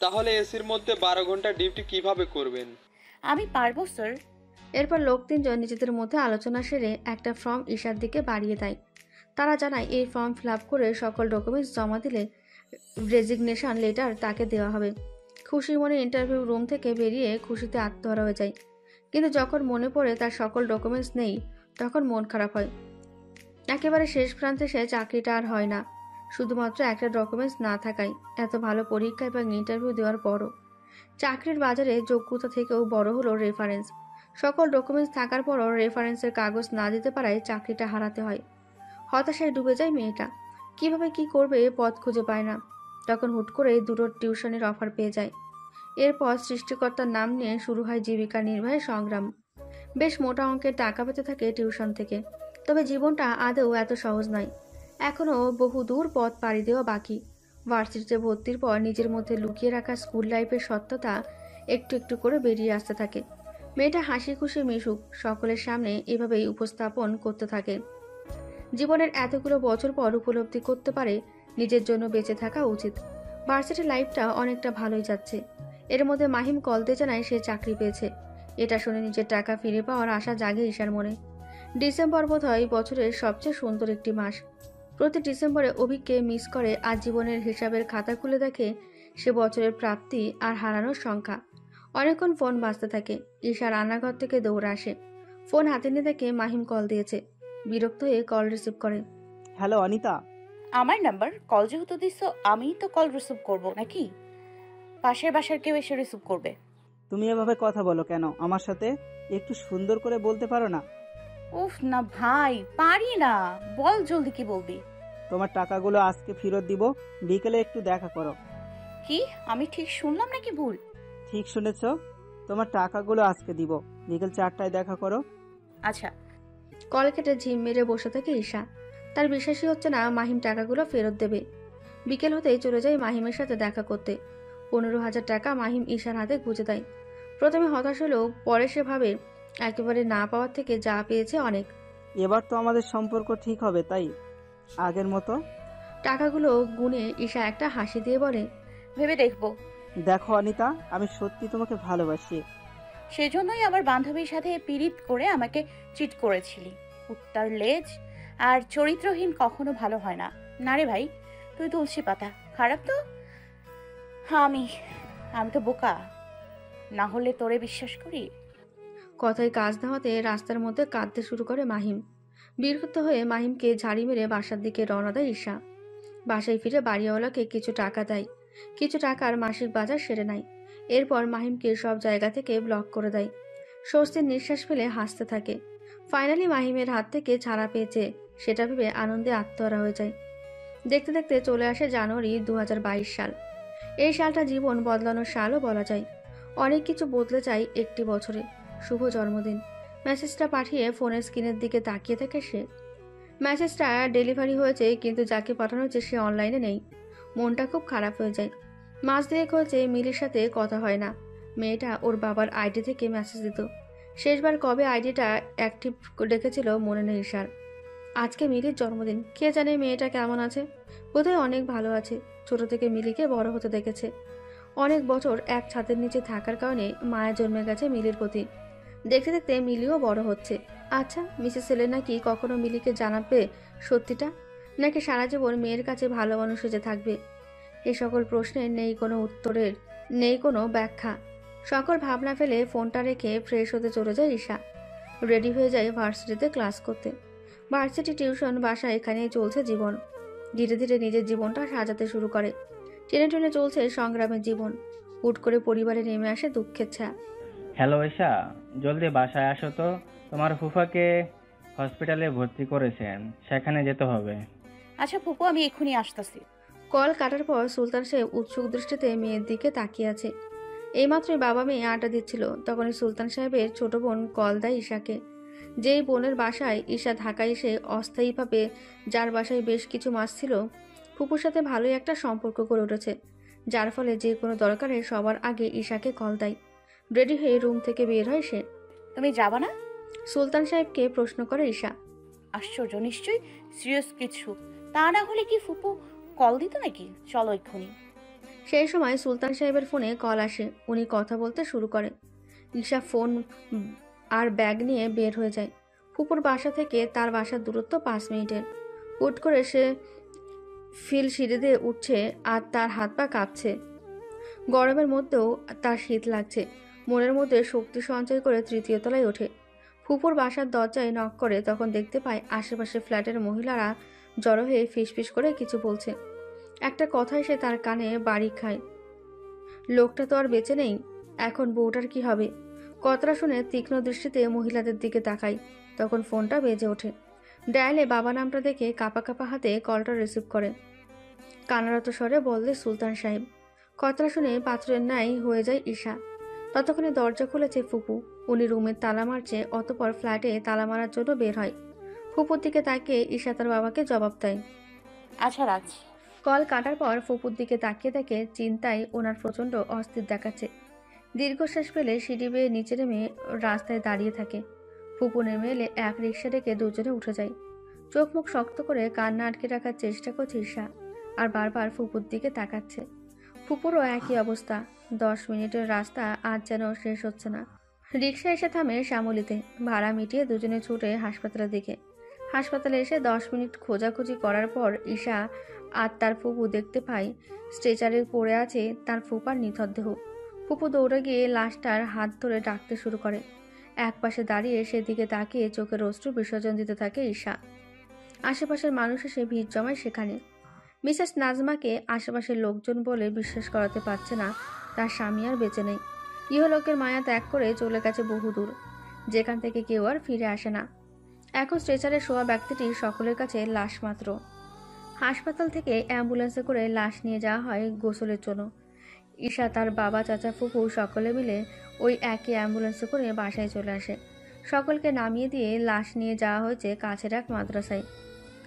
তাহলে এসির মধ্যে 12 ঘন্টা ডিউটি কিভাবে করবেন? আমি পারবো স্যার। এরপর লোক তিনজন নিজেদের মধ্যে আলোচনা সেরে একটা ফর্ম ঈশার দিকে বাড়িয়ে দেয়। তারা জানায় এই ফর্ম ফিল আপ করে সকল ডকুমেন্টস জমা দিলে রেজিগনেশন লেটার তাকে দেওয়া হবে। খুশি মনে ইন্টারভিউ রুম থেকে বেরিয়ে খুশিতে আত্মহারা হয়ে যায়। কিন্তু যখন মনে পড়ে তার সকল ডকুমেন্টস নেই, তখন মন খারাপ হয়। একেবারে শেষ প্রান্তে সে চাকরিটা আর হয় না, শুধুমাত্র একটা ডকুমেন্টস না থাকায়। এত ভালো পরীক্ষা এবং ইন্টারভিউ দেওয়ার পরও চাকরির বাজারে যোগ্যতা থেকেও বড় হলো রেফারেন্স। সকল ডকুমেন্টস থাকার পরও রেফারেন্সের কাগজ না দিতে পারায় চাকরিটা হারাতে হয়। হতাশায় ডুবে যায় মেয়েটা। কিভাবে কি করবে পথ খুঁজে পায় না। তখন হুট করে দুটো টিউশনের অফার পেয়ে যায়। এরপর সৃষ্টিকর্তার নাম নিয়ে শুরু হয় জীবিকা নির্বাহের সংগ্রাম। বেশ মোটা অঙ্কের টাকা পেতে থাকে টিউশন থেকে। তবে জীবনটা আদৌ এত সহজ নয়। এখনও বহু দূর পথ পাড়ি দেওয়া বাকি। ভার্সিটিতে ভর্তির পর নিজের মধ্যে লুকিয়ে রাখা স্কুল লাইফের সত্যতা একটু একটু করে বেরিয়ে আসতে থাকে। মেয়েটা হাসি খুশি মিশুক সকলের সামনে এভাবেই উপস্থাপন করতে থাকে। জীবনের এতগুলো বছর পর উপলব্ধি করতে পারে নিজের জন্য বেঁচে থাকা উচিত। ভার্সিটি লাইফটা অনেকটা ভালোই যাচ্ছে। এর মধ্যে মাহিম কল দিয়ে জানায় সে চাকরি পেয়েছে। এটা শুনে নিজের টাকা ফিরে পাওয়ার আশা জাগে ঈশার মনে। ডিসেম্বর বোধহয় বছরের সবচেয়ে সুন্দর একটি মাস। প্রতি ডিসেম্বরে অভিককে মিস করে। আজ জীবনের হিসাবের খাতা খুলে দেখে সে বছরের প্রাপ্তি আর হারানোর সংখ্যা। অনেকক্ষণ ফোন বাজতে থাকে। ঈশা রান্নাঘর থেকে দৌড়ে আসে। ফোন হাতে নিয়ে দেখে মাহিম কল দিয়েছে। বিরক্ত হয়ে কল রিসিভ করে। হ্যালো অনিতা। আমার নাম্বার, কল যেহেতু দিছো আমিই তো কল রিসিভ করব নাকি? পাশের বাসার কেউ এসে রিসিভ করবে? তুমি এভাবে কথা বলো কেন আমার সাথে? একটু সুন্দর করে বলতে পারো না? উফ না ভাই, পারি না। বল জলদি, কি বলবি? তোমার টাকাগুলো আজকে ফেরত দিব, বিকেলে একটু দেখা করো। কি, আমি ঠিক শুনলাম নাকি ভুল? ঠিক শুনেছ, তোমার টাকাগুলো আজকে দিব, বিকেল 4টায় দেখা করো। আচ্ছা। কল কেটে ঝিম মেরে বসে থাকে ঈশা। তার বিশ্বাসই হচ্ছে না মাহিম টাকাগুলো ফেরত দেবে। বিকেল হতেই চলে যায় মাহিমের সাথে দেখা করতে। 15,000 টাকা মাহিম ঈশার হাতে গুঁজে দেয়। প্রথমে হতাশ হলেও পরে সে ভাবে একেবারে না পাওয়ার থেকে যা পেয়েছে অনেক। এবার তো আমাদের সম্পর্ক ঠিক হবে, তাই আগের মতো। টাকাগুলো গুনে ঈশা একটা হাসি দিয়ে বলে, ভেবে দেখবো। দেখো অনিতা, আমি সত্যি তোমাকে ভালোবাসি। সেজন্যই আমার বান্ধবীর সাথে পীড়িত করে আমাকে চিট করেছিলি। উত্তর লেজ আর চরিত্রহীন কখনো ভালো হয় না। না রে ভাই, তুই তুলসী পাতা। খারাপ তো আমি আমি তো বোকা, না হলে তোরে বিশ্বাস করি। কথায় কাজ না হতে রাস্তার মধ্যে কাঁদতে শুরু করে মাহিম। বিরক্ত হয়ে মাহিমকে ঝাড়ি মেরে বাসার দিকে রওনা দেয় ঈশা। বাসায় ফিরে বাড়িওয়ালাকে কিছু টাকা দেয়। কিছু টাকার মাসিক বাজার সেরে নেয়। এরপর মাহিমকে সব জায়গা থেকে ব্লক করে দেয়। স্বস্তির নিঃশ্বাস ফেলে হাসতে থাকে। ফাইনালি মাহিমের হাত থেকে ছাড়া পেয়েছে সেটা ভেবে আনন্দে আত্মহারা হয়ে যায়। দেখতে দেখতে চলে আসে জানুয়ারি 2022 সাল। এই সালটা জীবন বদলানোর সালও বলা যায়। অনেক কিছু বদলে যায় একটি বছরে। শুভ জন্মদিন। মেসেজটা পাঠিয়ে ফোনের স্ক্রিনের দিকে তাকিয়ে থাকে সে। মেসেজটা ডেলিভারি হয়েছে, কিন্তু যাকে পাঠানো হয়েছে সে অনলাইনে নেই। মনটা খুব খারাপ হয়ে যায়। মাস দেড়েক হয়েছে মিলির সাথে কথা হয় না। মেয়েটা ওর বাবার আইডি থেকে মেসেজ দিত। শেষবার কবে আইডিটা অ্যাক্টিভ রেখেছিল মনে নেই ঈশার। আজকে মিলির জন্মদিন। কে জানে মেয়েটা কেমন আছে। বোধহয় অনেক ভালো আছে। ছোট থেকে মিলিকে বড় হতে দেখেছে। অনেক বছর এক ছাদের নিচে থাকার কারণে মায়া জন্মে গেছে মিলির প্রতি। দেখতে দেখতে মিলিও বড় হচ্ছে। আচ্ছা, মিসেস সেলেনা কি কখনো মিলিকে জানাবে সত্যিটা, নাকি সারা জীবন মেয়ের কাছে ভালো মানুষ সেজে থাকবে? এ সকল প্রশ্নের নেই কোনো উত্তরের, নেই কোনো ব্যাখ্যা। সকল ভাবনা ফেলে ফোনটা রেখে ফ্রেশ হতে চলে যায় ঈশা। রেডি হয়ে যায় ভার্সিটিতে ক্লাস করতে। ভার্সিটি, টিউশন, বাসা, এখানেই চলছে জীবন। ধীরে ধীরে নিজের জীবনটা সাজাতে শুরু করে। টেনে টেনে চলছে সংগ্রামের জীবন। হুট করে পরিবারে নেমে আসে দুঃখের ছায়া। হ্যালো ঈশা, জলদি বাসায় আসো তো। তোমার ফুফাকে হসপিটালে ভর্তি করেছেন, সেখানে যেতে হবে। আচ্ছা ফুপু, আমি এক্ষুনি আসতেছি। কল কাটার পর সুলতান সাহেব উৎসুক দৃষ্টিতে মেয়ের দিকে তাকিয়ে আছে। এইমাত্রই বাবা মেয়ে আড্ডা দিচ্ছিল, তখনই সুলতান সাহেবের ছোট বোন কল দেয় ঈশাকে। যেই বোনের বাসায় ঈশা ঢাকায় এসে অস্থায়ীভাবে, যার বাসায় বেশ কিছু মাস ছিল, ফুপুর সাথে ভালোই একটা সম্পর্ক গড়ে উঠেছে, যার ফলে যে কোনো দরকারে সবার আগে ঈশাকে কল দেয়। রেডি হয়ে রুম থেকে বের হয় সে। তুমি যাবা না? সুলতান সাহেবকে প্রশ্ন করে ঈশা। আশ্চর্য, নিশ্চয়ই সিরিয়াস কিছু। তা না হলে কি ফুপু কল দিত নাকি? চলো এক্ষুনি। সেই সময় সুলতান সাহেবের ফোনে কল আসে। উনি কথা বলতে শুরু করে। ঈশা ফোন আর ব্যাগ নিয়ে বের হয়ে যায়। ফুপুর বাসা থেকে তার বাসার দূরত্ব 5 মিনিটের। হুট করে সে ফিল সিঁড়ি দিয়ে উঠছে আর তার হাত পা কাঁপছে। গরমের মধ্যেও তার শীত লাগছে। মনের মধ্যে শক্তি সঞ্চয় করে 3য় তলায় ওঠে। ফুপুর বাসার দরজায় নক করে, তখন দেখতে পায় আশেপাশে ফ্ল্যাটের মহিলারা জড়ো হয়ে ফিসফিস করে কিছু বলছে। একটা কথা এসে তার কানে বাড়ি খায়। লোকটা তো আর বেঁচে নেই, এখন বউটার কি হবে? কথাটা শুনে তীক্ষ্ণ দৃষ্টিতে মহিলাদের দিকে তাকাই। তখন ফোনটা বেজে ওঠে। ডায়ালে বাবা নামটা দেখে কাপা কাপা হাতে কলটা রিসিভ করে। কানারত স্বরে বললে সুলতান সাহেব। কথাটা শুনে পাথরের ন্যায় হয়ে যায় ঈশা। ততক্ষণে দরজা খুলেছে ফুপু। উনি রুমের তালা মারছে, অতপর ফ্ল্যাটে তালা মারার জন্য বের হয়। ফুপুর দিকে তাকিয়ে ঈশা তার বাবাকে জবাব দেয়। আচ্ছা, রাখছি। কল কাটার পর ফুপুর দিকে তাকিয়ে দেখে চিন্তায় ওনার প্রচণ্ড অস্থির দেখাচ্ছে। দীর্ঘশ্বাস ফেলে সিঁড়ি বেয়ে নিচে নেমে রাস্তায় দাঁড়িয়ে থাকে। ফুপু নেমে এলে এক রিক্সা ডেকে দুজনে উঠে যায়। চোখ মুখ শক্ত করে কান্না আটকে রাখার চেষ্টা করছে ঈশা, আর বারবার ফুপুর দিকে তাকাচ্ছে। ফুপুরও একই অবস্থা। 10 মিনিটের রাস্তা আজ যেন শেষ হচ্ছে না। রিক্সা এসে থামে শ্যামলীতে। ভাড়া মিটিয়ে দুজনে ছুটে হাসপাতালের দিকে। হাসপাতালে এসে 10 মিনিট খোঁজাখুঁজি করার পর ঈশা আর তার ফুপু দেখতে পায় স্ট্রেচারে পড়ে আছে তার ফুপার নিথর দেহ। ফুপু দৌড়ে গিয়ে লাশটার হাত ধরে ডাকতে শুরু করে। এক পাশে দাঁড়িয়ে সেদিকে তাকিয়ে চোখের অশ্রু বিসর্জন দিতে থাকে ঈশা। আশেপাশের মানুষ এসে ভিড় জমায় সেখানে। মিসেস নাজমাকে আশেপাশের লোকজন বলে বিশ্বাস করাতে পারছে না তার স্বামী আর বেঁচে নেই। ইহলোকের মায়া ত্যাগ করে চলে গেছে বহুদূর, যেখান থেকে কেউ আর ফিরে আসে না। এখন স্ট্রেচারে শোয়া ব্যক্তিটি সকলের কাছে লাশ মাত্র। হাসপাতাল থেকে অ্যাম্বুলেন্সে করে লাশ নিয়ে যাওয়া হয় গোসলের জন্য। ঈশা, তার বাবা, চাচা, ফুফু সকলে মিলে ওই একই অ্যাম্বুলেন্সে করে বাসায় চলে আসে। সকলকে নামিয়ে দিয়ে লাশ নিয়ে যাওয়া হয়েছে কাছের এক মাদ্রাসায়।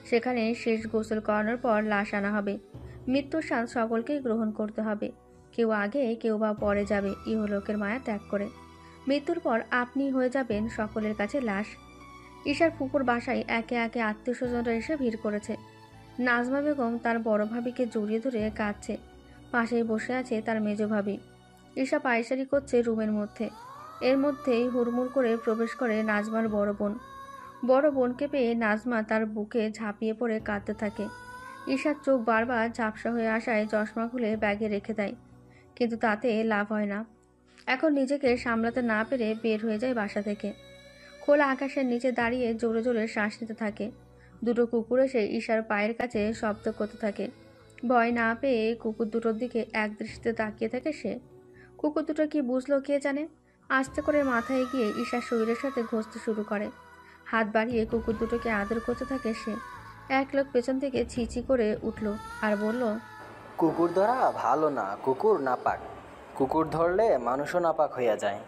সেখানে শেষ গোসল করানোর পর লাশ আনা হবে। মৃত্যুর স্বাদ সকলকেই গ্রহণ করতে হবে। কেউ আগে কেউ বা পরে যাবে ইহলোকের মায়া ত্যাগ করে। মৃত্যুর পর আপনি হয়ে যাবেন সকলের কাছে লাশ। ঈশার ফুপুর বাসায় একে একে আত্মীয় স্বজনরা এসে ভিড় করেছে। নাজমা বেগম তার বড় ভাবিকে জড়িয়ে ধরে কাঁদছে। পাশেই বসে আছে তার মেজ ভাবি। ঈশা পায়চারি করছে রুমের মধ্যে। এর মধ্যেই হুড়মুড় করে প্রবেশ করে নাজমার বড় বোন। বড় বোনকে পেয়ে নাজমা তার বুকে ঝাঁপিয়ে পড়ে কাঁদতে থাকে। ঈশার চোখ বারবার ঝাপসা হয়ে আসায় চশমা খুলে ব্যাগে রেখে দেয়, কিন্তু তাতে লাভ হয় না। এখন নিজেকে সামলাতে না পেরে বের হয়ে যায় বাসা থেকে। খোলা আকাশের নিচে দাঁড়িয়ে জোরে জোরে শ্বাস নিতে থাকে। দুটো কুকুর এসে ঈশার পায়ের কাছে শব্দ করতে থাকে। ভয় না পেয়ে কুকুর দুটোর দিকে এক দৃষ্টিতে তাকিয়ে থাকে সে। কুকুর দুটো কি বুঝলো কে জানে। আস্তে করে মাথায় গিয়ে ঈশার শরীরের সাথে ঘষতে শুরু করে। হাত বাড়িয়ে কুকুর দুটোকে আদর করতে থাকে সে। এক লোক পেছন থেকে ছিছি করে উঠল আর বলল, কুকুর ধরা ভালো না, কুকুর নাপাক। কুকুর ধরলে মানুষও নাপাক হইয়া যায়।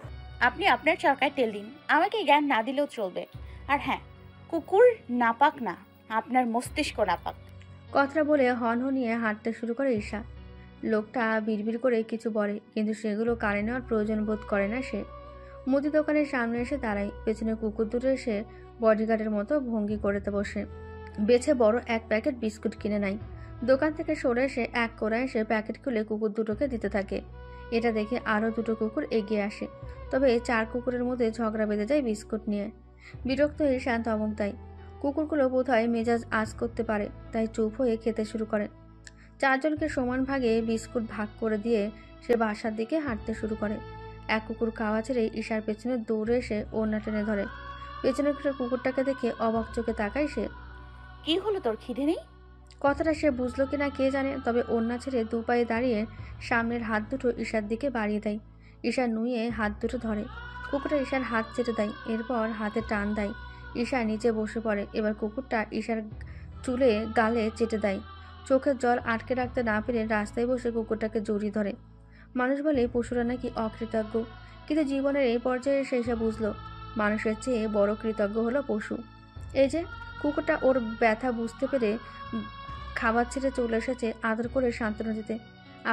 আপনি আপনার চাকায় তেল দিন, আমাকে জ্ঞান না দিলেও চলবে। আর হ্যাঁ, কুকুর নাপাক না, আপনার মস্তিষ্ক নাপাক। কথাটা বলে হনহনিয়ে হাঁটতে শুরু করে ঈশা। লোকটা বিড়বিড় করে কিছু বলে, কিন্তু সেগুলো কানে নেওয়ার প্রয়োজন বোধ করে না সে। মুদি দোকানের সামনে এসে দাঁড়ায়। পেছনে কুকুর দুটো এসে বডিগার্ডের মতো ভঙ্গি করতে বসে। বেছে বড় এক প্যাকেট বিস্কুট কিনে নেয়। দোকান থেকে সরে এসে এক কোণায় এসে প্যাকেট খুলে কুকুর দুটোকে দিতে থাকে। এটা দেখে আরও দুটো কুকুর এগিয়ে আসে। তবে 4 কুকুরের মধ্যে ঝগড়া বেঁধে যায় বিস্কুট নিয়ে। বিরক্ত হয়ে শান্ত ধমক দেয়। কুকুরগুলো বোধহয় মেজাজ আজ করতে পারে, তাই চুপ হয়ে খেতে শুরু করে। 4 জনকে সমান ভাগে বিস্কুট ভাগ করে দিয়ে সে বাসার দিকে হাঁটতে শুরু করে। এক কুকুর খাওয়া ছেড়ে ঈশার পেছনে দৌড়ে এসে ওড়না টেনে ধরে। পেছনে ঘুরে কুকুরটাকে দেখে অবাক চোখে তাকায় সে। কি হলো, তোর খিদে নেই? কথাটা সে বুঝলো কিনা কে জানে, তবে ওড়না ছেড়ে 2 পায়ে দাঁড়িয়ে সামনের হাত দুটো ঈশার দিকে বাড়িয়ে দেয়। ঈশা নুয়ে হাত দুটো ধরে। কুকুরটা ঈশার হাত চেটে দেয়, এরপর হাতে টান দেয়। ঈশা নিচে বসে পড়ে। এবার কুকুরটা ঈশার চুলে গালে চেটে দেয়। চোখের জল আটকে রাখতে না পেরে রাস্তায় বসে কুকুরটাকে জড়িয়ে ধরে। মানুষ বলে পশুরা নাকি অকৃতজ্ঞ, কিন্তু জীবনের এই পর্যায়ে এসে ঈশা বুঝলো মানুষের চেয়ে বড় কৃতজ্ঞ হলো পশু। এই যে কুকুরটা ওর ব্যথা বুঝতে পেরে খাবার ছেড়ে চলে এসেছে আদর করে সান্ত্বনা দিতে।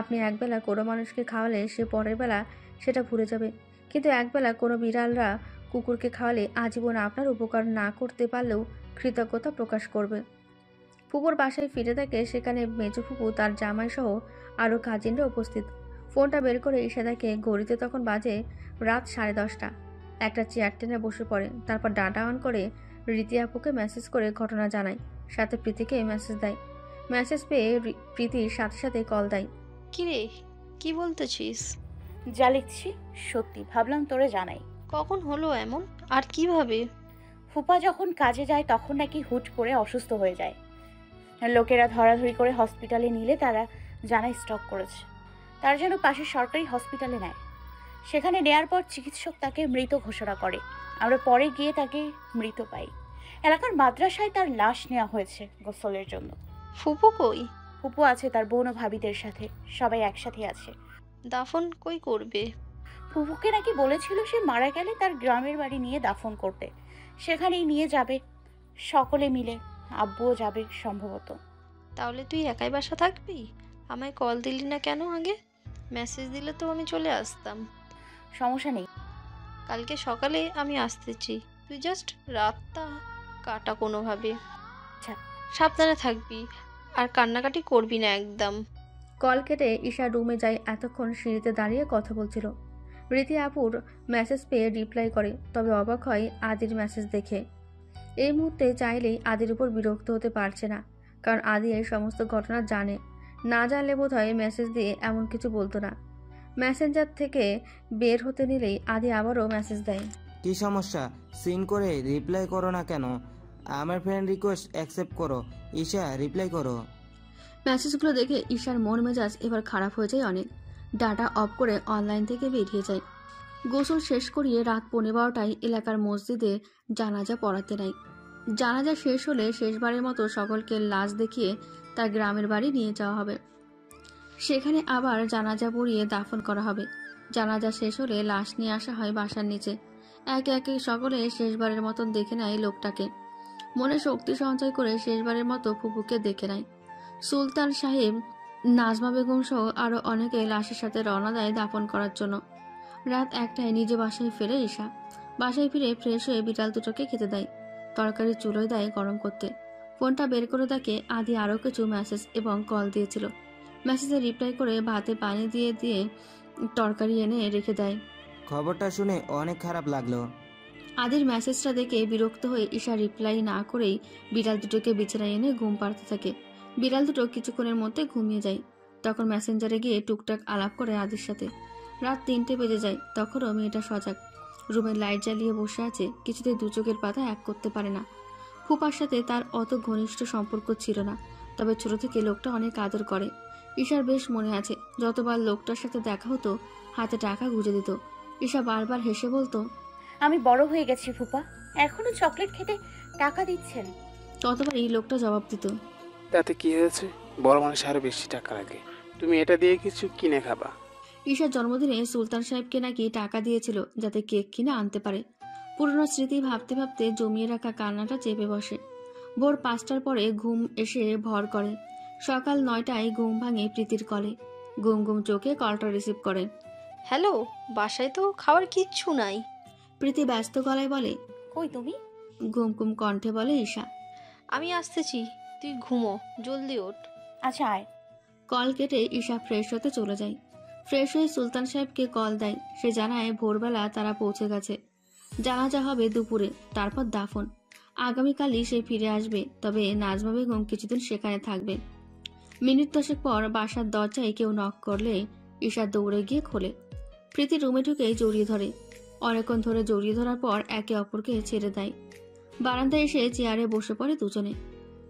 আপনি একবেলা কোনো মানুষকে খাওয়ালে সে পরের বেলা সেটা ভুলে যাবে, কিন্তু একবেলা কোনো বিড়ালরা কুকুরকে খাওয়ালে আজীবন আপনার উপকার না করতে পারলেও কৃতজ্ঞতা প্রকাশ করবে। ফুপুর বাসায় ফিরে দেখে সেখানে মেজো ফুপু তার জামাই সহ আরও কাজিনরা উপস্থিত। ফোনটা বের করে ঈশা দেখে ঘড়িতে তখন বাজে রাত 10:30। একটা চেয়ার টেনে বসে পড়ে, তারপর ডাটা অন করে রীতি আপুকে মেসেজ করে ঘটনা জানায়, সাথে প্রীতিকে মেসেজ দেয়। মেসেজ পেয়ে প্রীতির সাথে সাথে কল দেয়। কিরে, কি বলতেছিস? যা লিখছি সত্যি, ভাবলাম তোরে জানাই। কখন হলো এমন, আর কিভাবে? ফুপা যখন কাজে যায় তখন নাকি হুট করে অসুস্থ হয়ে যায়। লোকেরা ধরাধরি করে হসপিটালে নিলে তারা জানায় স্ট্রোক করেছে। তার জন্য পাশের সরকারি হসপিটালে নেয়। সেখানে নেয়ার পর চিকিৎসক তাকে মৃত ঘোষণা করে। আমরা পরে গিয়ে তাকে মৃত পাই। এলাকার মাদ্রাসায় তার লাশ নেওয়া হয়েছে গোসলের জন্য। ফুপু কই? ফুপু আছে তার বোন ও ভাবিদের সাথে, সবাই একসাথে আছে। দাফন কই করবে? ফুপুকে নাকি বলেছিল সে মারা গেলে তার গ্রামের বাড়ি নিয়ে দাফন করতে, সেখানেই নিয়ে যাবে সকলে মিলে। আব্বুও যাবে সম্ভবত। তাহলে তুই একাই বাসা থাকবি? আমায় কল দিলি না কেন আগে? মেসেজ দিলে তো আমি চলে আসতাম। সমস্যা নেই, কালকে সকালে আমি আসতেছি, তুই জাস্ট রাতটা কাটা কোনোভাবে। আচ্ছা। সাবধানে থাকবি আর কান্নাকাটি করবি না একদম। কল কেটে ঈশা রুমে যায়। এতক্ষণ সিঁড়িতে দাঁড়িয়ে কথা বলছিল। রীতি আপুর মেসেজ পেয়ে রিপ্লাই করে, তবে অবাক হয় আদির মেসেজ দেখে। এই মুহূর্তে চাইলেই আদির উপর বিরক্ত হতে পারছে না, কারণ আদি এই সমস্ত ঘটনা জানে। না জানলে বোধহয় মেসেজ দিয়ে এমন কিছু বলতো না। মেসেঞ্জার থেকে বের হতে নিলেই আদি আবারও মেসেজ দেয়। কি সমস্যা? সিন করে রিপ্লাই করো না কেন? আমার ফ্রেন্ড রিকোয়েস্ট অ্যাকসেপ্ট করো। ঈশা, রিপ্লাই করো। মেসেজগুলো দেখে ঈশার মন মেজাজ এবার খারাপ হয়ে যায় অনেক। ডাটা অফ করে অনলাইন থেকে বেরিয়ে যায়। গোসল শেষ করিয়ে রাত 12:15টায় এলাকার মসজিদে জানাজা পড়াতে নেয়। জানাজা শেষ হলে শেষবারের মতো সকলকে লাশ দেখিয়ে তার গ্রামের বাড়ি নিয়ে যাওয়া হবে। সেখানে আবার জানাজা পড়িয়ে দাফন করা হবে। জানাজা শেষ হলে লাশ নিয়ে আসা হয় বাসার নিচে। একে একে সকলে শেষবারের মতন দেখে নেয় লোকটাকে। মনে শক্তি সঞ্চয় করে শেষবারের মতো ফুপুকে দেখে নেয়। সুলতান সাহেব, নাজমা বেগম সহ আরও অনেকে লাশের সাথে রওনা দেয় দাফন করার জন্য। রাত 1টায় নিজে বাসায় ফেরে ঈশা। বাসায় ফিরে ফ্রেশ হয়ে বিড়াল দুটোকে খেতে দেয়। তরকারি চুলোয় দেয় গরম করতে। ফোনটা বের করে দেখে আদি আরও কিছু মেসেজ এবং কল দিয়েছিল। মেসেজে রিপ্লাই করে ভাতে পানি দিয়ে দিয়ে তরকারি এনে রেখে দেয়। খবরটা শুনে অনেক খারাপ লাগলো। আদির মেসেজটা দেখে বিরক্ত হয়ে ঈশা রিপ্লাই না করেই বিড়াল দুটোকে বিছানায় এনে ঘুম পাড়তে থাকে। বিড়াল দুটো কিছুক্ষণের মধ্যে ঘুমিয়ে যায়। তখন মেসেঞ্জারে গিয়ে টুকটাক আলাপ করে আদির সাথে। রাত 3টে বেজে যায়। তখনও মেয়েটা সজাগ, রুমের লাইট জ্বালিয়ে বসে আছে। কিছুতেই দু চোখের পাতা এক করতে পারে না। ফুপার সাথে তার অত ঘনিষ্ঠ সম্পর্ক ছিল না, তবে ছোট থেকে লোকটা অনেক আদর করে। ঈশার বেশ মনে আছে, যতবার লোকটার সাথে দেখা হতো হাতে টাকা গুঁজে দিত। ঈশা বারবার হেসে বলতো, আমি বড় হয়ে গেছি ফুপা, এখনো চকলেট খেতে টাকা দিচ্ছেন। ততবারই লোকটা জবাব দিত, তাতে কি হয়েছে? বড় মানুষ আরো বেশি টাকা লাগে, তুমি এটা দিয়ে কিছু কিনে খাবা। ঈশার জন্মদিনে সুলতান সাহেবকে নাকি টাকা দিয়েছিল যাতে কেক কিনে আনতে পারে। পুরনো স্মৃতি ভাবতে ভাবতে জমিয়ে রাখা কান্নাটা চেপে বসে। ভোর 5টার পরে ঘুম এসে ভর করে। সকাল 9টায় ঘুম ভাঙে প্রীতির কলে। ঘুম ঘুম চোখে কলটা রিসিভ করে। হ্যালো, বাসায় তো খাওয়ার কিচ্ছু নাই। প্রীতি ব্যস্ত গলায় বলে, কই তুমি? ঘুম ঘুম কণ্ঠে বলে ঈশা, আমি আসতেছি, তুই ঘুমো, জলদি ওঠ। আচ্ছা আয়। কল কেটে ঈশা ফ্রেশ হতে চলে যায়। ফ্রেশ হয়ে সুলতান সাহেবকে কল দেয়। সে জানায় ভোরবেলা তারা পৌঁছে গেছে। জানাজা হবে দুপুরে, তারপর দাফন। আগামীকালই সে ফিরে আসবে, তবে নাজমা বেগম কিছুদিন সেখানে থাকবে। মিনিট 10 পর বাসার দরজায় কেউ নক করলে ঈশা দৌড়ে গিয়ে খোলে। প্রীতি রুমে ঢুকে জড়িয়ে ধরে। অনেকক্ষণ ধরে জড়িয়ে ধরার পর একে অপরকে ছেড়ে দেয়। বারান্দায় এসে চেয়ারে বসে পড়ে দুজনে।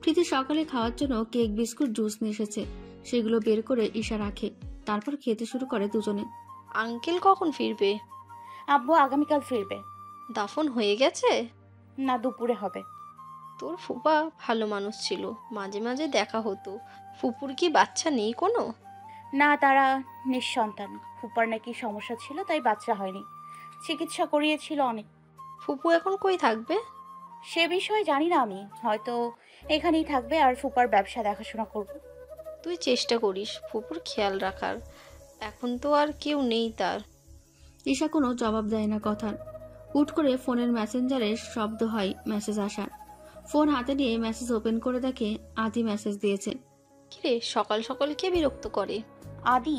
প্রীতি সকালে খাওয়ার জন্য কেক, বিস্কুট, জুস নিয়ে এসেছে। সেগুলো বের করে ঈশা রাখে। তারপর খেতে শুরু করে দুজনে। আঙ্কেল কখন ফিরবে? আব্বু আগামীকাল ফিরবে। দাফন হয়ে গেছে? না, দুপুরে হবে। তোর ফুপা ভালো মানুষ ছিল, মাঝে মাঝে দেখা হতো। ফুপুর কি বাচ্চা নেই কোনো? না, তারা নিঃসন্তান। ফুপার নাকি সমস্যা ছিল, তাই বাচ্চা হয়নি। চিকিৎসা করিয়েছিল অনেক। ফুপু এখন কই থাকবে? সে বিষয়ে জানি না আমি। হয়তো এখানেই থাকবে আর ফুপার ব্যবসা দেখাশোনা করব। তুই চেষ্টা করিস ফুপুর খেয়াল রাখার, এখন তো আর কেউ নেই তার। ঈশা কোনো জবাব দেয় না কথার। হুট করে ফোনের মেসেঞ্জারে শব্দ হয় মেসেজ আসার। ফোন হাতে নিয়ে মেসেজ ওপেন করে দেখে আদি মেসেজ দিয়েছে। কিরে, সকাল সকাল কে বিরক্ত করে? আদি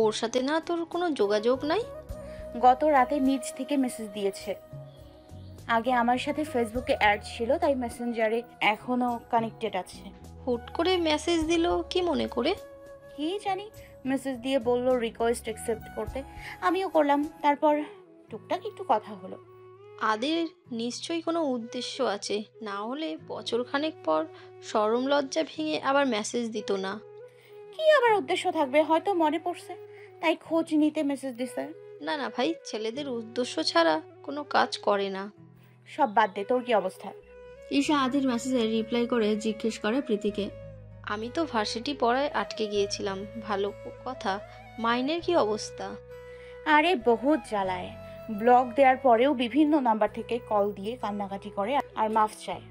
ওর সাথে না তোর কোনো যোগাযোগ নাই? গত রাতে নিজ থেকে মেসেজ দিয়েছে। আগে আমার সাথে ফেসবুকে অ্যাড ছিল, তাই মেসেঞ্জারে এখনো কানেক্টেড আছে। হুট করে মেসেজ দিল কি মনে করে? কি জানি, মেসেজ দিয়ে বলল রিকোয়েস্ট অ্যাকসেপ্ট করতে, আমিও করলাম। তারপর টুকটাক একটু কথা হলো। আদের নিশ্চয়ই কোনো উদ্দেশ্য আছে, না হলে বছরখানেক পর শরম লজ্জা ভেঙে আবার মেসেজ দিত না। কি আবার উদ্দেশ্য থাকবে, হয়তো মনে পড়ছে তাই খোঁজ নিতে মেসেজ দিছে। না না ভাই, ছেলেদের উদ্দেশ্য ছাড়া কোনো কাজ করে না। সব বাদ দে, তোর কি অবস্থা? ঈশা আদির মেসেজে রিপ্লাই করে জিজ্ঞেস করে প্রীতিকে। আমি তো ভার্সিটি পড়ায় আটকে গিয়েছিলাম। ভালো কথা, মাইনের কি অবস্থা? আরে বহুত জ্বালায়, ব্লক দেওয়ার পরেও বিভিন্ন নাম্বার থেকে কল দিয়ে কান্নাকাটি করে আর মাফ চায়।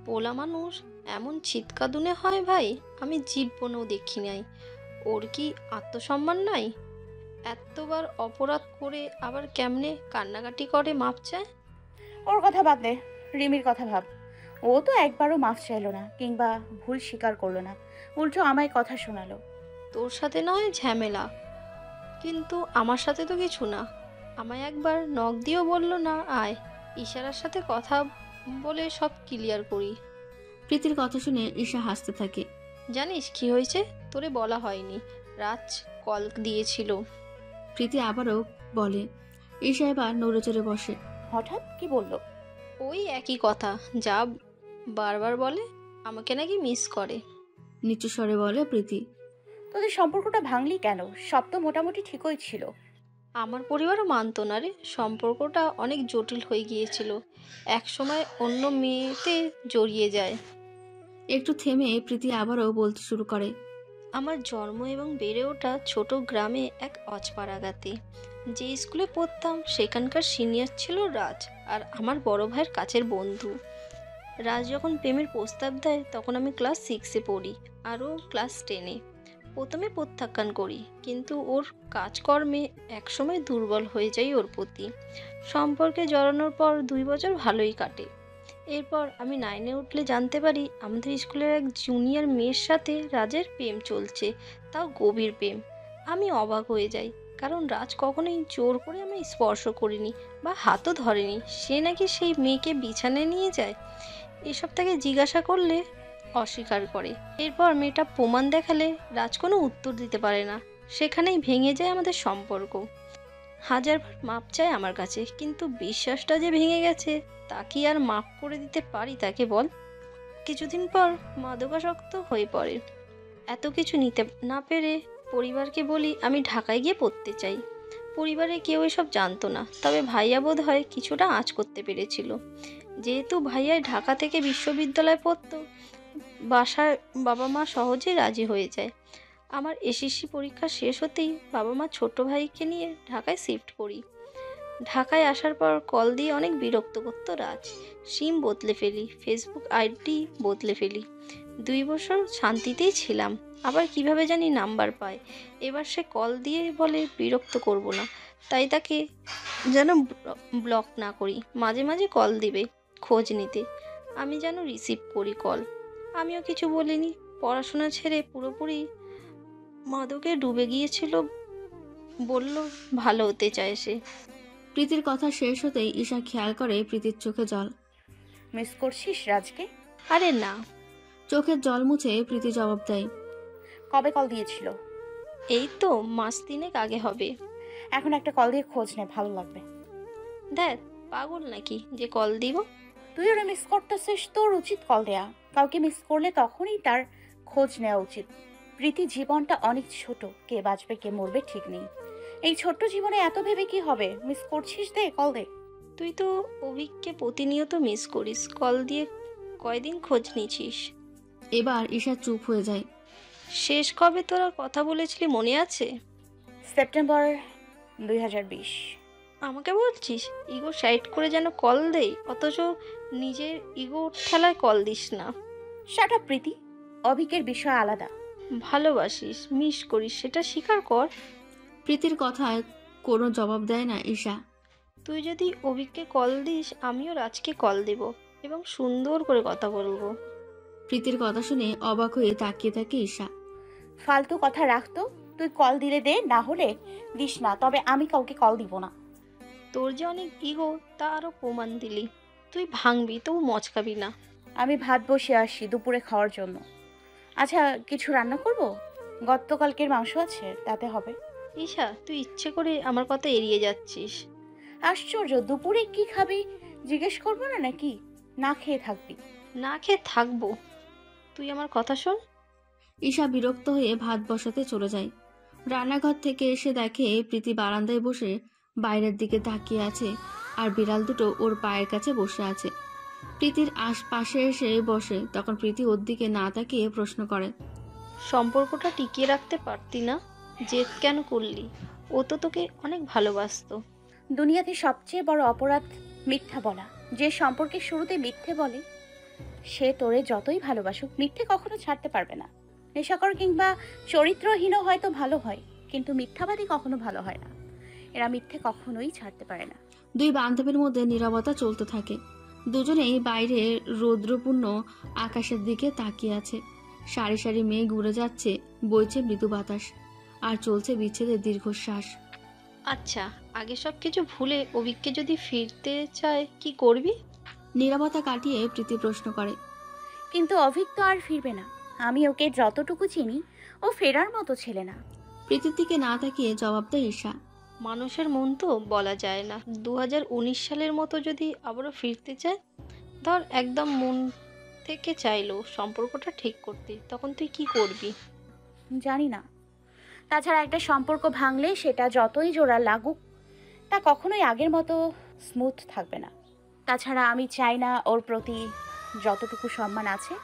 পোলা মানুষ এমন ছিটকাদুনে হয় ভাই, আমি জীবনেও দেখি নাই। ওর কি আত্মসম্মান নাই? এতবার অপরাধ করে আবার কেমনে কান্নাকাটি করে মাপ চায়? ওর কথা বাদ দে, রিমির কথা ভাব। ও তো একবারও মাফ চাইলো না কিংবা ভুল স্বীকার করলো না, উল্টো আমায় কথা শোনালো। তোর সাথে নয় ঝামেলা, কিন্তু আমার সাথে তো কিছু না। আমায় একবার নখ দিয়েও বলল না আয়, ইশারার সাথে কথা বলে সব ক্লিয়ার করি। প্রীতির কথা শুনে ঈশা হাসতে থাকে। জানিস কি হয়েছে? তোরে বলা হয়নি, রাজ কল দিয়েছিল। প্রীতি আবারও বলে। ঈশা এবার নড়ে চড়ে বসে। হঠাৎ কি বললো? ওই একই কথা যা বারবার বলে, আমাকে নাকি মিস করে। নিচু স্বরে বলে প্রীতি। তোদের সম্পর্কটা ভাঙলি কেন? সব তো মোটামুটি ঠিকই ছিল। আমার পরিবারও মানতো না রে, সম্পর্কটা অনেক জটিল হয়ে গিয়েছিল। এক সময় অন্য মেয়েতে জড়িয়ে যায়। একটু থেমে প্রীতি আবারও বলতে শুরু করে। আমার জন্ম এবং বেড়ে ওঠা ছোট গ্রামে এক অজপাড়াগাতে। যে স্কুলে পড়তাম সেখানকার সিনিয়র ছিল রাজ, আর আমার বড় ভাইয়ের কাছের বন্ধু। রাজ যখন প্রেমের প্রস্তাব দেয় তখন আমি ক্লাস 6-এ পড়ি, আরও ক্লাস 10-এ। প্রথমে প্রত্যাখ্যান করি, কিন্তু ওর কাজকর্মে একসময় দুর্বল হয়ে যাই ওর প্রতি। সম্পর্কে জড়ানোর পর 2 বছর ভালোই কাটে। এরপর আমি 9-এ উঠলে জানতে পারি আমাদের স্কুলের এক জুনিয়র মেয়ের সাথে রাজের প্রেম চলছে, তাও গভীর প্রেম। আমি অবাক হয়ে যাই, কারণ রাজ কখনোই জোর করে আমি স্পর্শ করিনি বা হাতও ধরেনি। সে নাকি সেই মেয়েকে বিছানায় নিয়ে যায়। এসব তাকে জিজ্ঞাসা করলে অস্বীকার করে। এরপর মেয়েটা প্রমাণ দেখালে রাজ কোনো উত্তর দিতে পারে না। সেখানেই ভেঙে যায় আমাদের সম্পর্ক। হাজারবার মাপ চায় আমার কাছে, কিন্তু বিশ্বাসটা যে ভেঙে গেছে তা কি আর মাপ করে দিতে পারি তাকে বল? কিছুদিন পর মাদকাসক্ত হয়ে পড়ে। এত কিছু নিতে না পেরে পরিবারকে বলি আমি ঢাকায় গিয়ে পড়তে চাই। পরিবারে কেউ এসব জানতো না, তবে ভাইয়া বোধ হয় কিছুটা আঁচ করতে পেরেছিল। যেহেতু ভাইয়া ঢাকা থেকে বিশ্ববিদ্যালয়ে পড়তো, বাসায় বাবা মা সহজেই রাজি হয়ে যায়। আমার এসএসসি পরীক্ষা শেষ হতেই বাবা মা ছোট ভাইকে নিয়ে ঢাকায় শিফট করি। ঢাকায় আসার পর কল দিয়ে অনেক বিরক্ত করতো রাজ। সিম বদলে ফেলি, ফেসবুক আইডি বদলে ফেলি। 2 বছর শান্তিতেই ছিলাম, আবার কিভাবে জানি নাম্বার পায়। এবার সে কল দিয়ে বলে বিরক্ত করব না, তাই তাকে যেন ব্লক না করি। মাঝে মাঝে কল দিবে খোঁজ নিতে, আমি যেন রিসিভ করি কল। আমিও কিছু বলিনি। পড়াশোনা ছেড়ে পুরোপুরি মাদকে ডুবে গিয়েছিল, বলল ভালো হতে চায় সে। প্রীতির কথা শেষ হতেই ঈশা খেয়াল করে প্রীতির চোখে জল। মিস করছিস রাজকে? আরে না। চোখের জল মুছে প্রীতি জবাব দেয়। কবে কল দিয়েছিল? এই তো মাস 3 আগে হবে। এখন একটা কল দিয়ে খোঁজ নে, ভালো লাগবে। দেখ, পাগল নাকি যে কল দিব? তুই ওরা মিস করতেছিস, তোর উচিত কল দেয়া। কাউকে মিস করলে তখনই তার খোঁজ নেওয়া উচিত। প্রীতি জীবনটা অনেক ছোট, কে বাঁচবে কে মরবে ঠিক নেই। এই ছোট্ট জীবনে এত ভেবে কি হবে? মিস করছিস, দে কল দে। তুই তো অভিককে প্রতিনিয়ত মিস করিস, কল দিয়ে কয়দিন খোঁজ নিছিস? এবার ঈশা চুপ হয়ে যায়। শেষ কবে তোরা কথা বলেছিলি মনে আছে? সেপ্টেম্বর 2020। আমাকে বলছিস ইগো সাইড করে যেন কল দেই, অথচ নিজের ইগো ঠেলায় কল দিস না। শাট আপ প্রীতি, অভিকের বিষয় আলাদা। ভালোবাসিস, মিস করিস, সেটা স্বীকার কর। প্রীতির কথায় কোনো জবাব দেয় না ঈশা। তুই যদি অভিককে কল দিস, আমিও রাজকে কল দেব। এবং সুন্দর করে কথা বলবো। প্রীতির কথা শুনে অবাক হয়ে তাকিয়ে থাকে ঈশা। ফালতু কথা রাখতো, তুই কল দিলে দে, না হলে দিস না, তবে আমি কাউকে কল দিব না। তোর যে অনেক ইগো তা আরও প্রমাণ দিলি। তুই ভাঙবি তবু মচকাবি না। আমি ভাত বসিয়ে আসি দুপুরে খাওয়ার জন্য। আচ্ছা, কিছু রান্না করব? গতকালকের মাংস আছে, তাতে হবে। ঈশা, তুই ইচ্ছে করে আমার কথা এড়িয়ে যাচ্ছিস। আশ্চর্য, দুপুরে কি খাবি জিজ্ঞেস করবো না নাকি? না খেয়ে থাকবি? না খেয়ে থাকবো। তুই আমার কথা শোন। ঈশা বিরক্ত হয়ে ভাত বসাতে চলে যায়। রান্নাঘর থেকে এসে দেখে প্রীতি বারান্দায় বসে বাইরের দিকে তাকিয়ে আছে, আর বিড়াল দুটো ওর পায়ের কাছে বসে আছে। প্রীতির আশপাশে এসে বসে, তখন প্রীতি ওর দিকে না তাকিয়ে প্রশ্ন করে, সম্পর্কটা টিকিয়ে রাখতে পারতি না? জেদ কেন করলি? ও তো তোকে অনেক ভালোবাসতো। দুনিয়াতে সবচেয়ে বড় অপরাধ মিথ্যা বলা। যে সম্পর্কের শুরুতে মিথ্যে বলে, সে তোরে যতই ভালোবাসুক মিথ্যে কখনো ছাড়তে পারবে না। নেশাকর কিংবা চরিত্রহীন হয়তো ভালো হয়, কিন্তু মিথ্যাবাদী কখনো ভালো হয় না। এরা মিথ্যে কখনোই ছাড়তে পারে না। দুই বান্ধবীর মধ্যে নীরবতা চলতে থাকে। দুজনেই বাইরে রৌদ্রপূর্ণ আকাশের দিকে তাকিয়ে আছে। সারি সারি মেঘ উড়ে যাচ্ছে, বইছে মৃদু বাতাস, আর চলছে বিচ্ছেদের দীর্ঘশ্বাস। আচ্ছা, আগে সব কিছু ভুলে অভিককে যদি ফিরতে চায় কি করবি? নীরবতা কাটিয়ে প্রীতি প্রশ্ন করে, কিন্তু অভিক তো আর ফিরবে না। আমি ওকে যতটুকু চিনি, ও ফেরার মতো ছেলে না। প্রীতির দিকে না তাকিয়ে জবাব দেয় ঈশা। মানুষের মন তো বলা যায় না। 2019 সালের মতো যদি আবারও ফিরতে চায়, ধর একদম মন থেকে চাইলো সম্পর্কটা ঠিক করতে, তখন তুই কি করবি? জানি না। তাছাড়া একটা সম্পর্ক ভাঙলে সেটা যতই জোড়া লাগুক, তা কখনোই আগের মতো স্মুথ থাকবে না। তাছাড়া আমি চাই না ওর প্রতি যতটুকু সম্মান আছে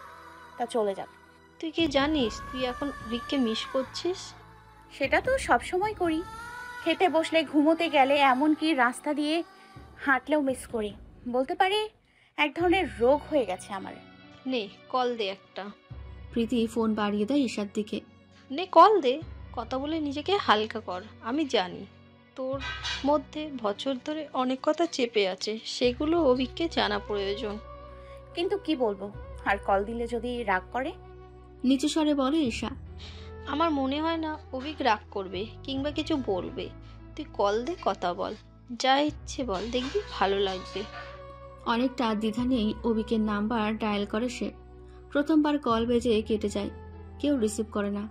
তা চলে যাবে। তুই কি জানিস তুই এখন অভিককে মিস করছিস? সেটা তো সবসময় করি। খেতে বসলে, ঘুমোতে গেলে, এমনকি রাস্তা দিয়ে হাঁটলেও মিস করি। বলতে পারে এক ধরনের রোগ হয়ে গেছে আমার। নে কল দে একটা। প্রীতি ফোন বাড়িয়ে দেয় ঈশার দিকে। নে কল দে, কথা বলে নিজেকে হালকা কর। আমি জানি তোর মধ্যে বছর ধরে অনেক কথা চেপে আছে, সেগুলো অভিককে জানা প্রয়োজন। কিন্তু কি বলবো? আর কল দিলে যদি রাগ করে? নিচু স্বরে বলে ঈশা। আমার মনে হয় না অভিক রাগ করবে কিংবা কিছু বলবে। তুই কল দে, কথা বল, যা ইচ্ছে বল, দেখবি ভালো লাগবে। অনেকটা দ্বিধা নেই অভিকের নাম্বার ডায়াল করে সে। প্রথমবার কল বেজে কেটে যায়, কেউ রিসিভ করে না।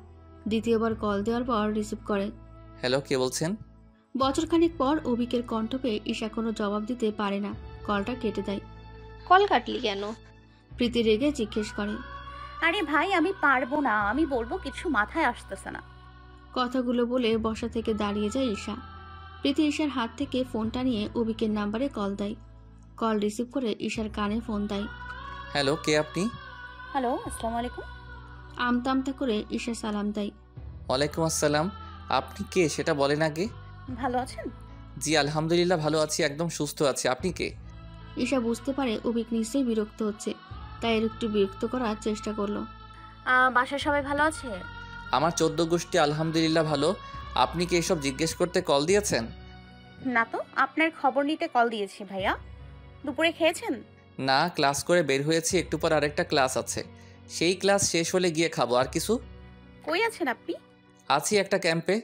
দ্বিতীয়বার কল দেওয়ার পর রিসিভ করে। হ্যালো, কে বলছেন? বছরখানেক পর অভিকের কণ্ঠ পেয়ে ঈশা কোনো জবাব দিতে পারে না, কলটা কেটে দেয়। কল কাটলি কেন? প্রীতি রেগে জিজ্ঞেস করে। আরে ভাই, আমি পারবো না, আমি বলবো কিছু মাথায় আসতেছে না। কথাগুলো বলে বসা থেকে দাঁড়িয়ে যায় ঈশা। প্রীতি ঈশার হাত থেকে ফোনটা নিয়ে অভিকের নাম্বারে কল দেয়। কল রিসিভ করে ঈশার কানে ফোন দেয়। হ্যালো, কে আপনি? হ্যালো, আসসালামু আলাইকুম। আমতা আমতা করে ঈশা সালাম দেয়। ওয়ালাইকুম আসসালাম। আপনি কে সেটা বলেন আগে। ভালো আছেন? জি আলহামদুলিল্লাহ ভালো আছি, একদম সুস্থ আছি। আপনি কে? ঈশা বুঝতে পারে অভিক নিশ্চয়ই বিরক্ত হচ্ছে, তাই এর একটু বিরক্ত করার চেষ্টা করলো। বাসার সবাই ভালো আছে? আমার 14 গোষ্ঠী আলহামদুলিল্লাহ ভালো। আপনি কি এসব জিজ্ঞেস করতে কল দিয়েছেন? না তো, আপনার খবর নিতে কল দিয়েছি ভাইয়া। দুপুরে খেয়েছেন? না, ক্লাস করে বের হয়েছি, একটু পর আরেকটা ক্লাস আছে, সেই ক্লাস শেষ হলে গিয়ে খাবো। আর কিছু? কই আছেন আপনি? আছি একটা ক্যাম্পে।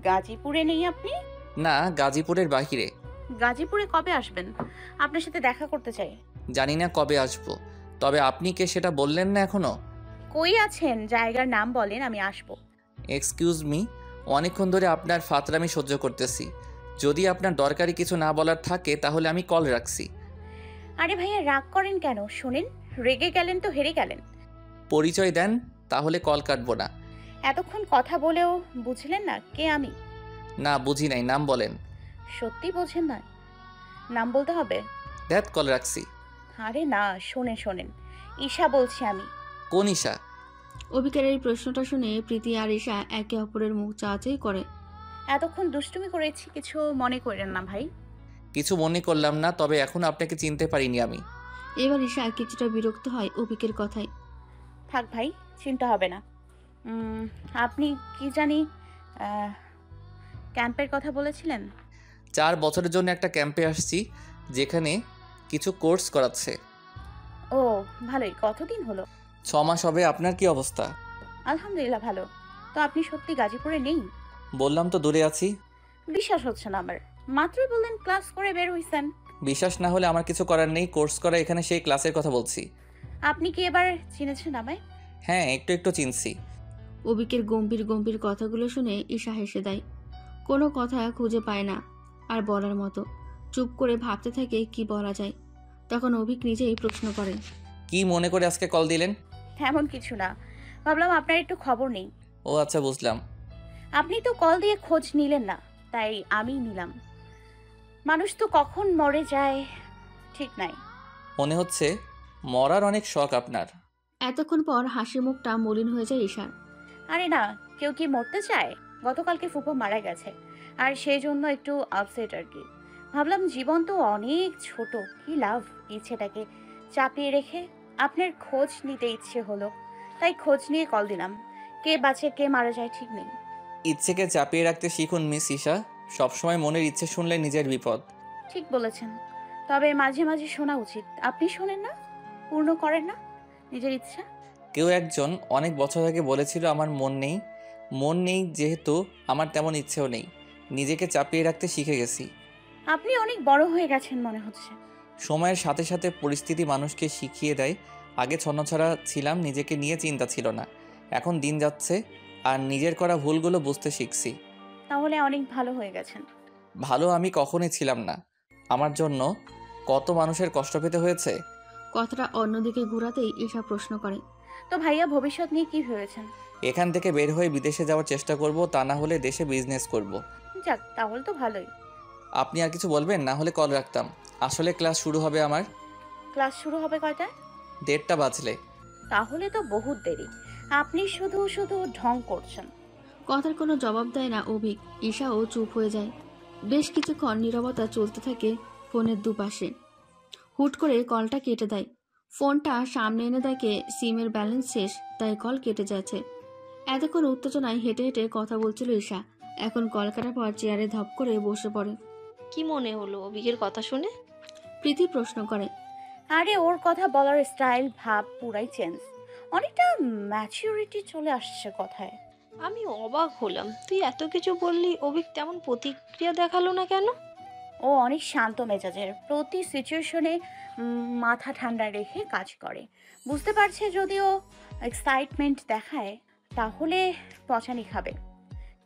গাজীপুরে নেই আপনি? না, গাজীপুরের বাহিরে। গাজীপুরে কবে আসবেন? আপনার সাথে দেখা করতে চাই। জানি না কবে আসবো, তবে আপনি কে সেটা বললেন না এখনো। কই আছেন? জায়গার নাম বলেন, আমি আসবো। এক্সকিউজ মি, অনেকক্ষণ ধরে আপনার ফাতরামি সহ্য করতেছি। যদি আপনার দরকারি কিছু না বলার থাকে তাহলে আমি কল রাখছি। আরে ভাইয়া, রাগ করেন কেন? শোনেন, রেগে গেলেন তো হেরে গেলেন। পরিচয় দেন, তাহলে কল কাটবো না। এতক্ষণ কথা বলেও বুঝলেন না কে আমি? না বুঝি নাই, নাম বলেন। সত্যি বোঝেন না? নাম বলতে হবে? দ্যাট, কল রাখছি। আরে না, শোনেন, ঈশা বলছি আমি। কোন ঈশা? অভিকের এই প্রশ্নটা শুনে প্রীতি আর ঈশা একে অপরের মুখ চাওয়াচাই করে। এতক্ষণ দুষ্টুমি করেছি, কিছু মনে করেন না ভাই। কিছু মনে করলাম না, তবে এখন আপনাকে চিনতে পারিনি আমি। এবার ঈশা কিছুটা বিরক্ত হয় অভিকের কথায়। থাক ভাই, চিন্তা হবে না। আপনি কি জানি ক্যাম্পের কথা বলেছিলেন? 4 বছরের জন্য একটা ক্যাম্পে আসছি, যেখানে কিছু কোর্স করাচ্ছে। ও ভালোই, কতদিন হলো? 6 মাস হবে। আপনার কি অবস্থা? আলহামদুলিল্লাহ ভালো। তো আপনি সত্যি গাজীপুরে নেই? বললাম তো দূরে আছি। বিশ্বাস হচ্ছে না আমার। মাত্রই বললেন ক্লাস করে বের হইছেন। বিশ্বাস না হলে আমার কিছু করার নেই, কোর্স করা এখানে, সেই ক্লাসের কথা বলছি। আপনি কি এবার চিনেছেন আমায়? হ্যাঁ, একটু একটু চিনছি। অভিকের গম্ভীর গম্ভীর কথাগুলো শুনে ঈশা হেসে দেয়। কোনো কথা খুঁজে পায় না আর বলার মতো, চুপ করে ভাবতে থাকে কি বলা যায়। তখন অভিক নিজেই প্রশ্ন করে, কি মনে করে আজকে কল দিলেন? এমন কিছু না, ভাবলাম আপনার একটু খবর নেই। ও আচ্ছা, বুঝলাম। আপনি তো কল দিয়ে খোঁজ নিলেন না, তাই আমি নিলাম। মানুষ তো কখন মরে যায় ঠিক নাই। মনে হচ্ছে মরার অনেক শখ আপনার। এতক্ষণ পর হাসি মুখটা মলিন হয়ে যায় ঈশার। আরে না, কেউ কি মরতে চায়? গতকালকে ফুপো মারা গেছে, আর সেই জন্য একটু আপসেট আর কি। ভাবলাম জীবন তো অনেক ছোট, কি লাভ ইচ্ছেটাকে চাপিয়ে রেখে। আপনার খোঁজ নিতে ইচ্ছে হলো, তাই খোঁজ নিয়ে কল দিলাম। কে বাঁচে কে মারা যায় ঠিক নেই। ইচ্ছেকে চাপিয়ে রাখতে শিখুন মিস ঈশা। সবসময় মনের ইচ্ছে শুনলে নিজের বিপদ। ঠিক বলেছেন, তবে মাঝে মাঝে শোনা উচিত। আপনি শোনেন না, পূর্ণ করেন না নিজের ইচ্ছা। কেউ একজন অনেক বছর আগে বলেছিল আমার মন নেই। মন নেই যেহেতু আমার তেমন ইচ্ছেও নেই, নিজেকে চাপিয়ে রাখতে শিখে গেছি। আপনি অনেক বড় হয়ে গেছেন মনে হচ্ছে। সময়ের সাথে সাথে পরিস্থিতি মানুষকে শিখিয়ে দেয়। আগে ছন্নছাড়া ছিলাম, নিজেকে নিয়ে চিন্তা ছিল না। এখন দিন যাচ্ছে আর নিজের করা ভুলগুলো বুঝতে শিখছি। তাহলে অনেক ভালো হয়ে গেছেন। ভালো আমি কখনোই ছিলাম না। আমার জন্য কত মানুষের কষ্ট পেতে হয়েছে। কথাটা অন্যদিকে ঘুরাতেই ঈশা প্রশ্ন করে, তো ভাইয়া ভবিষ্যৎ নিয়ে কি ভেবেছেন? এখান থেকে বের হয়ে বিদেশে যাওয়ার চেষ্টা করব, তা না হলে দেশে বিজনেস করব। যাক, তাহলে তো ভালোই। আপনি আর কিছু বলবেন? না হলে কল রাখতাম। আসলে ক্লাস শুরু হবে আমার। ক্লাস শুরু হবে কয়টায়? 1:30 বাজলে। তাহলে তো বহুত দেরি। আপনি শুধু শুধু ঢং করছেন। কথার কোনো জবাব দেয় না অভিক। ঈশাও চুপ হয়ে যায়। বেশ কিছুক্ষণ নীরবতা চলতে থাকে ফোনের দুপাশে। হুট করে কলটা কেটে দেয়। ফোনটা সামনে এনে দেখে সিমের ব্যালেন্স শেষ, তাই কল কেটে যাচ্ছে। এতক্ষণ উত্তেজনায় হেঁটে হেঁটে কথা বলছিল ঈশা, এখন কল কাটার পর চেয়ারে ধপ করে বসে পড়ে। কি মনে হলো অভিকের কথা শুনে? প্রীতি প্রশ্ন করে। আরে ওর কথা বলার স্টাইল ভাব পুরাই চেঞ্জ। অনেকটা ম্যাচুরিটি চলে আসছে কথায়। আমি অবাক হলাম, তুই এত কিছু বললি, অভিক তেমন প্রতিক্রিয়া দেখালো না কেন? ও অনেক শান্ত মেজাজের, প্রতি সিচুয়েশনে মাথা ঠান্ডা রেখে কাজ করে। বুঝতে পারছে যদিও এক্সাইটমেন্ট দেখায় তাহলে পচানি খাবে,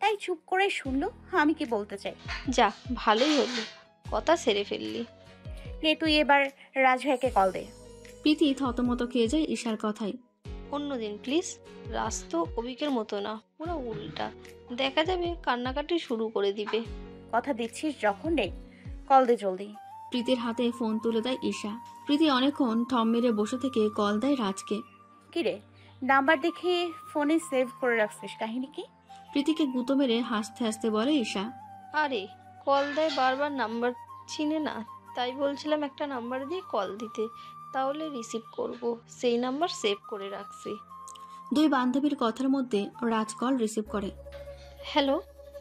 তাই চুপ করে শুনলো আমি কি বলতে চাই। যা, ভালোই হলো, কথা সেরে ফেললি। নে তুই এবার রাজভাইকে কল দে। প্রীতি থতমত খেয়ে যায় ঈশার কথায়। অন্যদিন প্লিজ। রাজ তো অভিকের মতো না, পুরো উল্টা। দেখা যাবে কান্নাকাটি শুরু করে দিবে। কথা দিচ্ছিস যখন, রে কল দে জলদি। প্রীতির হাতে ফোন তুলে দেয় ঈশা। প্রীতি অনেকক্ষণ থম মেরে বসে থেকে কল দেয় রাজকে। কিরে, নাম্বার দেখে ফোনে সেভ করে রাখছিস, কাহিনী কি? প্রীতিকে গুঁতো মেরে হাসতে হাসতে বলে ঈশা। আরে কল দেয় বারবার, নাম্বার চিনে না, তাই বলছিলাম একটা নাম্বার দিয়ে কল দিতে, তাহলে রিসিভ করব, সেই নাম্বার সেভ করে রাখছি। দুই বান্ধবীর কথার মধ্যে রাজ কল রিসিভ করে। হ্যালো,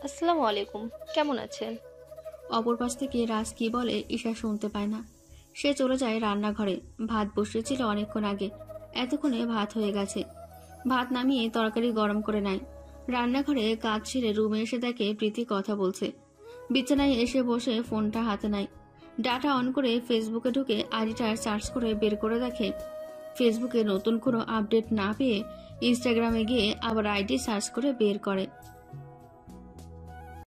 আসসালামু আলাইকুম, কেমন আছেন? অপর পাশ থেকে রাজ কি বলে ঈশা শুনতে পায় না। সে চলে যায় রান্নাঘরে। ভাত বসিয়েছিল অনেকক্ষণ আগে, এতক্ষণে ভাত হয়ে গেছে। ভাত নামিয়ে তরকারি গরম করে নেয়। রান্নাঘরে কাজ ছেড়ে রুমে এসে দেখে প্রীতি কথা বলছে। বিছানায় এসে বসে ফোনটা হাতে নেয়। ডাটা অন করে ফেসবুকে ঢুকে আইডিটা সার্চ করে বের করে দেখে ফেসবুকে নতুন কোনো আপডেট না পেয়ে ইনস্টাগ্রামে গিয়ে আবার আইডি সার্চ করে বের করে।